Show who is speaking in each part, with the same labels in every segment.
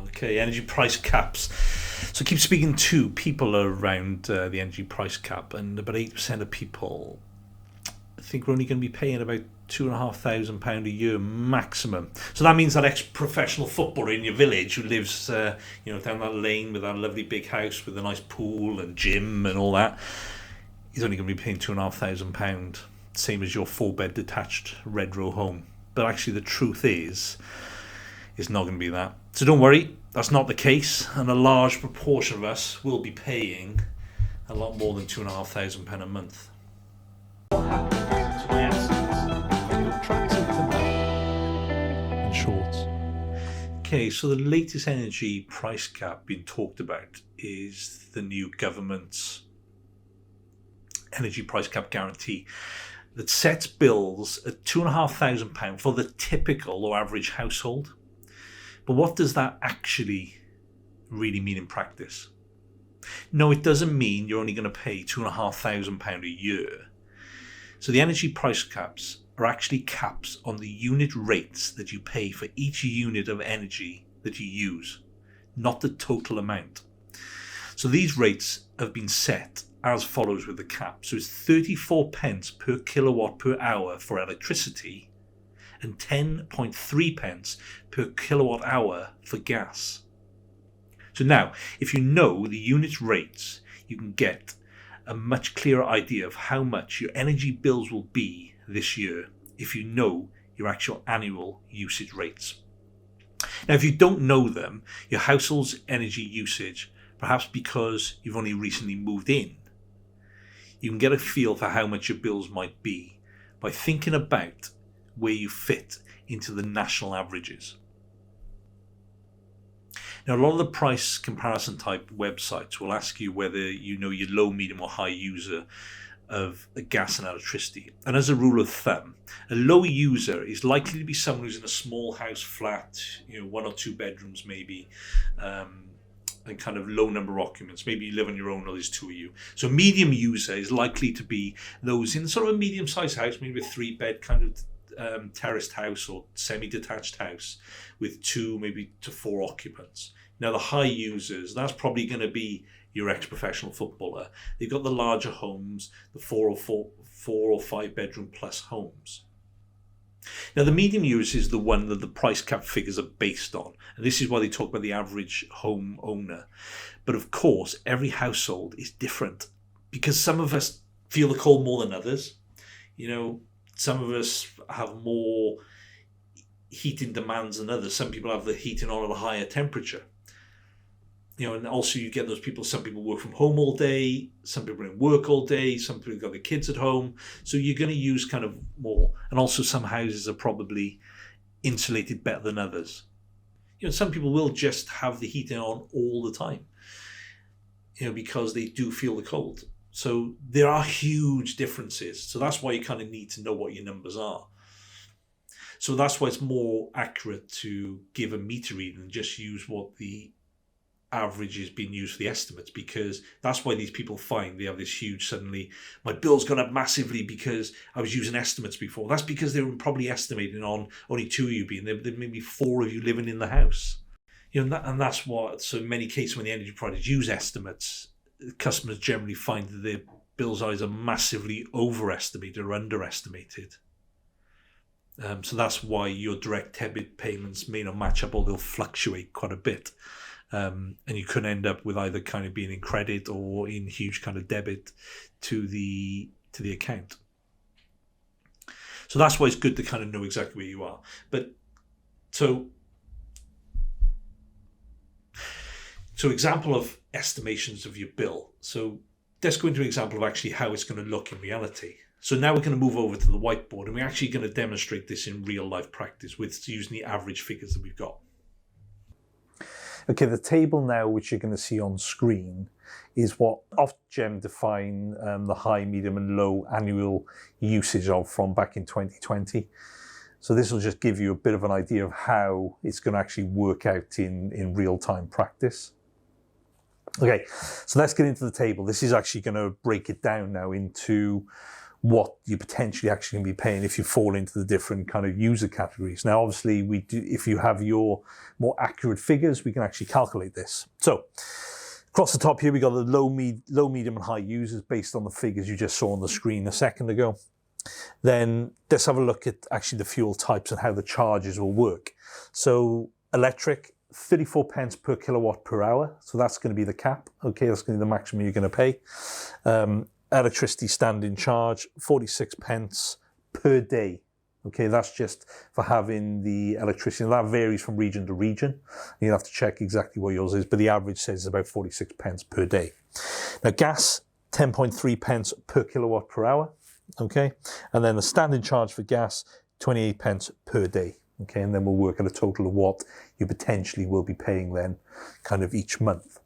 Speaker 1: Okay, energy price caps. So keep speaking to people around the energy price cap, and about 8% of people think we're only going to be paying about £2,500 a year maximum. So that means that ex-professional footballer in your village who lives, down that lane with that lovely big house with a nice pool and gym and all that, he's only going to be paying £2,500, same as your 4-bed detached red row home. But actually, the truth is, it's not going to be that. So don't worry, that's not the case, and a large proportion of us will be paying a lot more than £2,500 a month.
Speaker 2: What happens to my assets when you're attracted to them? In short.
Speaker 1: Okay, so the latest energy price cap being talked about is the new government's energy price cap guarantee that sets bills at £2,500 for the typical or average household. But what does that actually really mean in practice? No, it doesn't mean you're only going to pay £2,500 a year. So the energy price caps are actually caps on the unit rates that you pay for each unit of energy that you use, not the total amount. So these rates have been set as follows with the cap. So it's 34 pence per kilowatt per hour for electricity and 10.3 pence per kilowatt hour for gas. So now, if you know the unit rates, you can get a much clearer idea of how much your energy bills will be this year if you know your actual annual usage rates. Now, if you don't know them, your household's energy usage, perhaps because you've only recently moved in, you can get a feel for how much your bills might be by thinking about where you fit into the national averages. Now, a lot of the price comparison type websites will ask you whether you know your low, medium or high user of gas and electricity. And as a rule of thumb, a low user is likely to be someone who's in a small house, flat, 1 or 2 bedrooms maybe, and kind of low number of occupants. Maybe you live on your own or there's 2 of you. So medium user is likely to be those in sort of a medium-sized house, maybe a 3-bed kind of terraced house or semi-detached house with 2 maybe to 4 occupants. Now the high users, that's probably going to be your ex-professional footballer. They've got the larger homes, the 4 or 5 bedroom plus homes. Now the medium user is the one that the price cap figures are based on, and this is why they talk about the average home owner. But of course every household is different, because some of us feel the cold more than others. Some of us have more heating demands than others. Some people have the heating on at a higher temperature. And also you get those people, some people work from home all day, some people are in work all day, some people have got their kids at home. So you're going to use kind of more. And also some houses are probably insulated better than others. Some people will just have the heating on all the time, because they do feel the cold. So there are huge differences. So that's why you kind of need to know what your numbers are. So that's why it's more accurate to give a meter reading and just use what the average is being used for the estimates, because that's why these people find they have this huge, suddenly my bill's gone up massively because I was using estimates before. That's because they were probably estimating on only 2 of you being there, there may be 4 of you living in the house. And that's what, so in many cases when the energy providers use estimates, customers generally find that their bills are either massively overestimated or underestimated. So that's why your direct debit payments may not match up, or they'll fluctuate quite a bit. And you could end up with either kind of being in credit or in huge kind of debit to the account. So that's why it's good to kind of know exactly where you are. But so example of estimations of your bill. So let's go into an example of actually how it's going to look in reality. So now we're going to move over to the whiteboard, and we're actually going to demonstrate this in real life practice with using the average figures that we've got.
Speaker 2: Okay, the table now, which you're going to see on screen, is what Ofgem define the high, medium and low annual usage of from back in 2020. So this will just give you a bit of an idea of how it's going to actually work out in real-time practice. Okay, so let's get into the table. This is actually going to break it down now into what you potentially actually going to be paying if you fall into the different kind of user categories. Now, obviously, we do, if you have your more accurate figures, we can actually calculate this. So across the top here, we got the low, medium, and high users based on the figures you just saw on the screen a second ago. Then let's have a look at actually the fuel types and how the charges will work. So electric, 34 pence per kilowatt per hour. So that's going to be the cap. Okay, that's going to be the maximum you're going to pay. Electricity standing charge, 46 pence per day. Okay, that's just for having the electricity. And that varies from region to region. You'll have to check exactly what yours is, but the average says it's about 46 pence per day. Now, gas, 10.3 pence per kilowatt per hour. Okay, and then the standing charge for gas, 28 pence per day. Okay, and then we'll work out a total of what you potentially will be paying then kind of each month.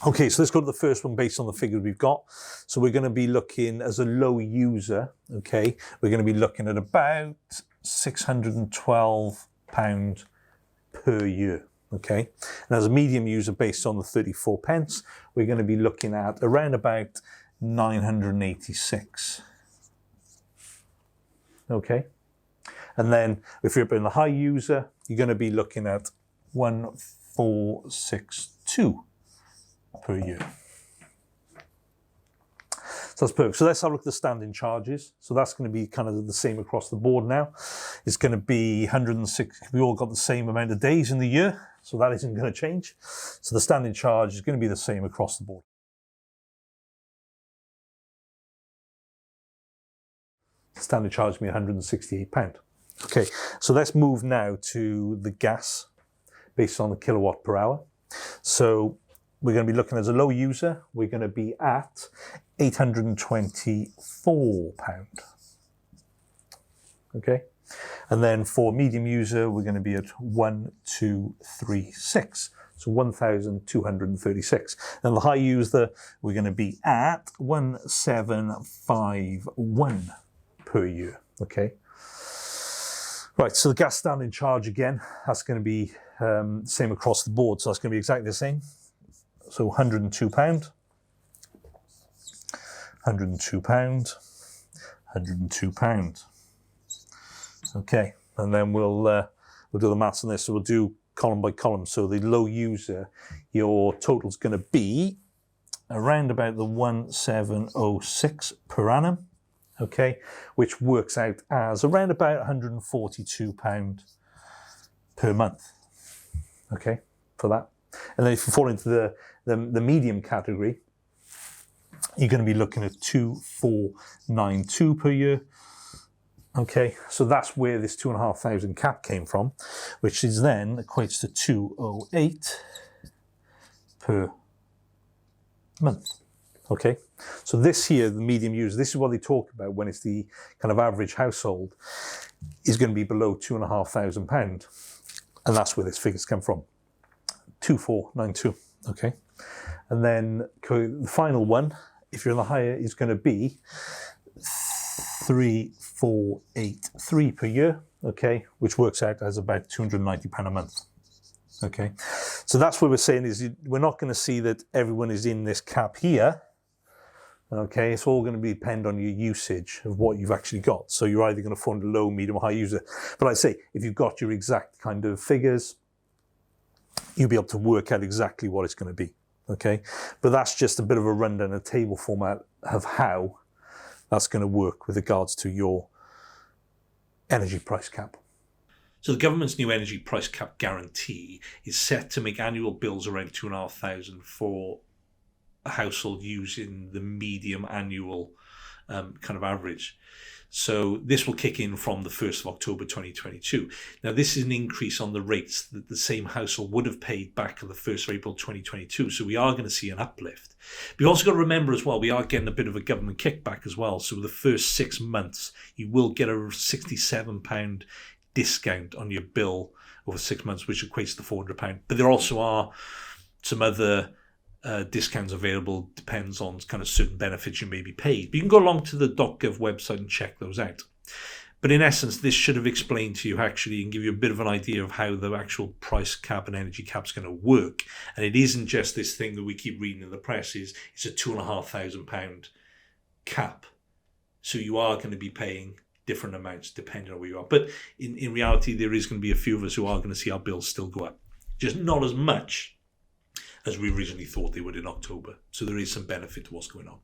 Speaker 2: Okay, so let's go to the first one based on the figures we've got. So we're going to be looking as a low user, okay, we're going to be looking at about £612 per year, okay. And as a medium user based on the 34 pence, we're going to be looking at around about 986, okay. And then if you're in the high user, you're going to be looking at 1462 per year. So that's perfect. So let's have a look at the standing charges. So that's going to be kind of the same across the board now. It's going to be 106. We all got the same amount of days in the year, so that isn't going to change. So the standing charge is going to be the same across the board. Standing charge will be £168. Okay, so let's move now to the gas based on the kilowatt per hour. So we're going to be looking as a low user, we're going to be at £824. Okay, and then for medium user, we're going to be at 1236. So 1,236. And the high user, we're going to be at 1751 per year. Okay. Right, so the gas standing charge again, that's going to be same across the board. So that's going to be exactly the same. So £102, £102, £102. Okay, and then we'll do the maths on this. So we'll do column by column. So the low user, your total's going to be around about the 1706 per annum. Okay, which works out as around about £142 per month. Okay, for that. And then if you fall into the medium category, you're going to be looking at 2492 per year. Okay, so that's where this 2,500 cap came from, which is then equates to 208 per month. Okay, so this here, the medium user, this is what they talk about when it's the kind of average household, is going to be below £2,500. And that's where this figures come from, 2492. Okay, and then the final one, if you're in the higher, is going to be 3483 per year. Okay, which works out as about £290 a month. Okay, so that's what we're saying is we're not going to see that everyone is in this cap here. Okay, it's all going to depend on your usage of what you've actually got. So you're either going to fall into low, medium, or high user. But I'd say if you've got your exact kind of figures, you'll be able to work out exactly what it's going to be. Okay, but that's just a bit of a rundown, a table format of how that's going to work with regards to your energy price cap.
Speaker 1: So the government's new energy price cap guarantee is set to make annual bills around £2,500 for a household using the medium annual kind of average. So this will kick in from the 1st of October 2022. Now this is an increase on the rates that the same household would have paid back on the 1st of April 2022. So we are going to see an uplift. But you also got to remember as well, we are getting a bit of a government kickback as well. So the first 6 months, you will get a £67 discount on your bill over 6 months, which equates to £400. But there also are some other discounts available, depends on kind of certain benefits you may be paid. But you can go along to the .gov website and check those out. But in essence, this should have explained to you actually and give you a bit of an idea of how the actual price cap and energy cap is going to work. And it isn't just this thing that we keep reading in the press, it's a £2,500 cap. So you are going to be paying different amounts depending on where you are. But in reality, there is going to be a few of us who are going to see our bills still go up. Just not as much as we originally thought they would in October. So there is some benefit to what's going on.